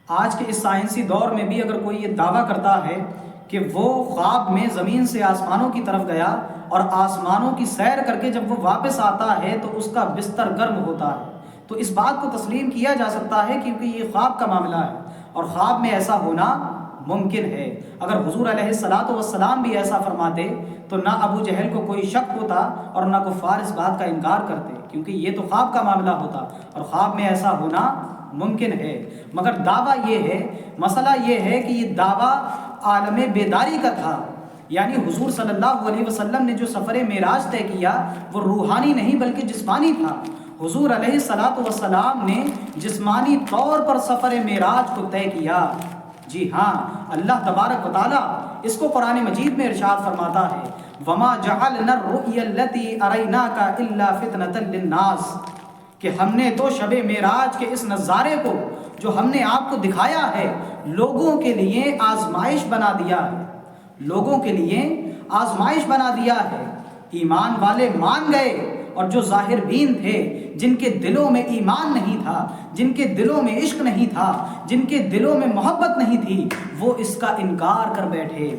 آج کے اس سائنسی دور میں بھی اگر کوئی یہ دعویٰ کرتا ہے کہ وہ خواب میں زمین سے آسمانوں کی طرف گیا اور آسمانوں کی سیر کر کے جب وہ واپس آتا ہے تو اس کا بستر گرم ہوتا ہے، تو اس بات کو تسلیم کیا جا سکتا ہے کیونکہ یہ خواب کا معاملہ ہے اور خواب میں ایسا ہونا ممکن ہے۔ اگر حضور علیہ الصلاۃ والسلام بھی ایسا فرماتے تو نہ ابو جہل کو کوئی شک ہوتا اور نہ کفار اس بات کا انکار کرتے، کیونکہ یہ تو خواب کا معاملہ ہوتا اور خواب میں ایسا ہونا ممکن ہے۔ مگر دعویٰ یہ ہے، مسئلہ یہ ہے کہ یہ دعویٰ عالم بیداری کا تھا، یعنی حضور صلی اللہ علیہ وسلم نے جو سفر معراج طے کیا وہ روحانی نہیں بلکہ جسمانی تھا۔ حضور علیہ الصلاۃ والسلام نے جسمانی طور پر سفر معراج کو طے کیا۔ جی ہاں، اللہ تبارک و تعالیٰ اس کو قرآن مجید میں ارشاد فرماتا ہے، وَمَا جَعَلْنَا الرُّؤْيَا الَّتِي أَرَيْنَاكَ إِلَّا فِتْنَةً لِلنَّاسِ، کہ ہم نے تو شب معراج کے اس نظارے کو جو ہم نے آپ کو دکھایا ہے لوگوں کے لیے آزمائش بنا دیا ہے، لوگوں کے لیے آزمائش بنا دیا ہے۔ ایمان والے مان گئے اور جو ظاہر بین تھے، جن کے دلوں میں ایمان نہیں تھا، جن کے دلوں میں عشق نہیں تھا، جن کے دلوں میں محبت نہیں تھی، وہ اس کا انکار کر بیٹھے۔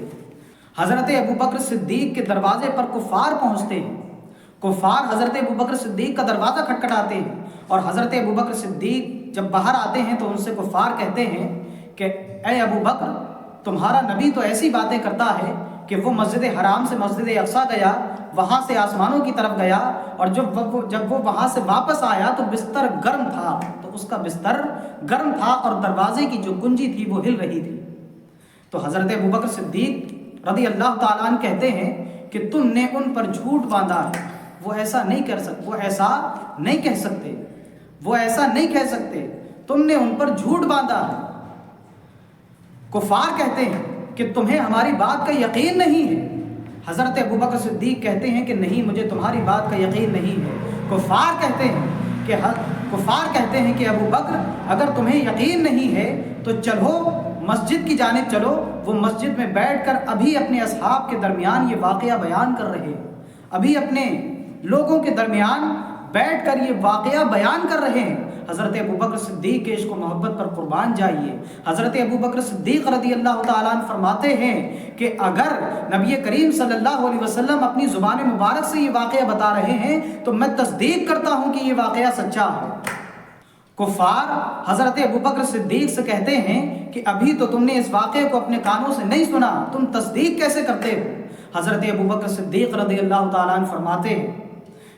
حضرت ابوبکر صدیق کے دروازے پر کفار پہنچتے ہیں، کفار حضرت ابوبکر صدیق کا دروازہ کھٹکھٹاتے ہیں اور حضرت ابوبکر صدیق جب باہر آتے ہیں تو ان سے کفار کہتے ہیں کہ اے ابوبکر، تمہارا نبی تو ایسی باتیں کرتا ہے کہ وہ مسجد حرام سے مسجد اقصیٰ گیا، وہاں سے آسمانوں کی طرف گیا اور جب وہ وہاں سے واپس آیا تو بستر گرم تھا، تو اس کا بستر گرم تھا اور دروازے کی جو کنجی تھی وہ ہل رہی تھی۔ تو حضرت ابوبکر صدیق رضی اللہ تعالیٰ عنہ کہتے ہیں کہ تم نے ان پر جھوٹ باندھا ہے، وہ ایسا نہیں کر سکتے، وہ ایسا نہیں کہہ سکتے، وہ ایسا نہیں کہہ سکتے، تم نے ان پر جھوٹ باندھا ہے۔ کفار کہتے ہیں کہ تمہیں ہماری بات کا یقین نہیں ہے۔ حضرت ابوبکر صدیق کہتے ہیں کہ نہیں، مجھے تمہاری بات کا یقین نہیں ہے۔ کفار کہتے ہیں کہ ابوبکر، اگر تمہیں یقین نہیں ہے تو چلو مسجد کی جانب چلو، وہ مسجد میں بیٹھ کر ابھی اپنے اصحاب کے درمیان یہ واقعہ بیان کر رہے ہیں، ابھی اپنے لوگوں کے درمیان بیٹھ کر یہ واقعہ بیان کر رہے ہیں۔ حضرت ابوبکر صدیق کے عشق و محبت پر قربان جائیے۔ حضرت ابوبکر صدیق رضی اللہ تعالیٰ عنہ فرماتے ہیں کہ اگر نبی کریم صلی اللہ علیہ وسلم اپنی زبان مبارک سے یہ واقعہ بتا رہے ہیں تو میں تصدیق کرتا ہوں کہ یہ واقعہ سچا ہے۔ کفار حضرت ابوبکر صدیق سے کہتے ہیں کہ ابھی تو تم نے اس واقعے کو اپنے کانوں سے نہیں سنا، تم تصدیق کیسے کرتے ہو؟ حضرت ابوبکر صدیق رضی اللہ تعالیٰ عنہ فرماتے ہیں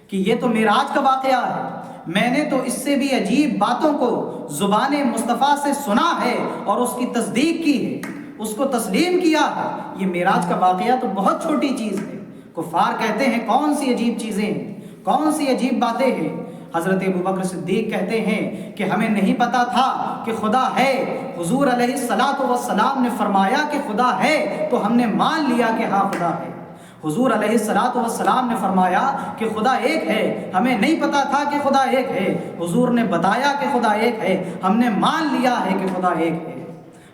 کہ یہ تو معراج کا واقعہ ہے، میں نے تو اس سے بھی عجیب باتوں کو زبان مصطفیٰ سے سنا ہے اور اس کی تصدیق کی ہے، اس کو تسلیم کیا ہے۔ یہ معراج کا واقعہ تو بہت چھوٹی چیز ہے۔ کفار کہتے ہیں کون سی عجیب چیزیں ہیں، کون سی عجیب باتیں ہیں؟ حضرت ابوبکر صدیق کہتے ہیں کہ ہمیں نہیں پتا تھا کہ خدا ہے، حضور علیہ الصلاۃ والسلام نے فرمایا کہ خدا ہے تو ہم نے مان لیا کہ ہاں خدا ہے۔ حضور علیہ الصلاۃ والسلام نے فرمایا کہ خدا ایک ہے، ہمیں نہیں پتا تھا کہ خدا ایک ہے، حضور نے بتایا کہ خدا ایک ہے، ہم نے مان لیا ہے کہ خدا ایک ہے۔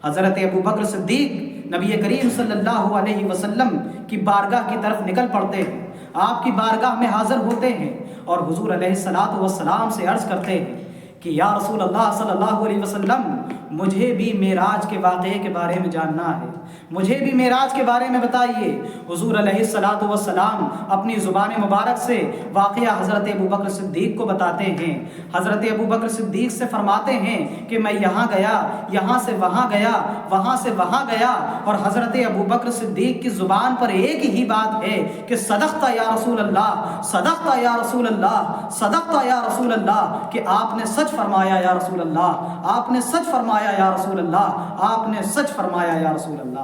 حضرت ابوبکر صدیق نبی کریم صلی اللہ علیہ وسلم کی بارگاہ کی طرف نکل پڑتے ہیں، آپ کی بارگاہ میں حاضر ہوتے ہیں اور حضور علیہ الصلاۃ والسلام سے عرض کرتے ہیں کہ یا رسول اللہ صلی اللہ علیہ وسلم، مجھے بھی معراج کے واقعے کے بارے میں جاننا ہے، مجھے بھی معراج کے بارے میں بتائیے۔ حضور علیہ الصلاۃ والسلام اپنی زبان مبارک سے واقعہ حضرت ابوبکر صدیق کو بتاتے ہیں۔ حضرت ابوبکر صدیق سے فرماتے ہیں کہ میں یہاں گیا، یہاں سے وہاں گیا، وہاں سے وہاں گیا، اور حضرت ابوبکر صدیق کی زبان پر ایک ہی بات ہے کہ صدقت یا رسول اللہ، صدقت یا رسول اللہ، صدقت یا رسول اللہ، کہ آپ نے سچ فرمایا یا رسول اللہ، آپ نے سچ فرمایا یا رسول اللہ، آپ نے سچ فرمایا یا رسول اللہ۔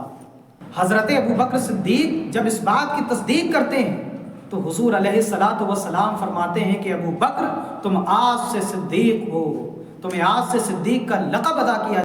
حضرت ابوبکر صدیق جب اس بات کی تصدیق کرتے ہیں تو حضور علیہ الصلاۃ والسلام فرماتے ہیں کہ ابوبکر، تم آج سے صدیق ہو، تمہیں آج سے صدیق کا لقب ادا کیا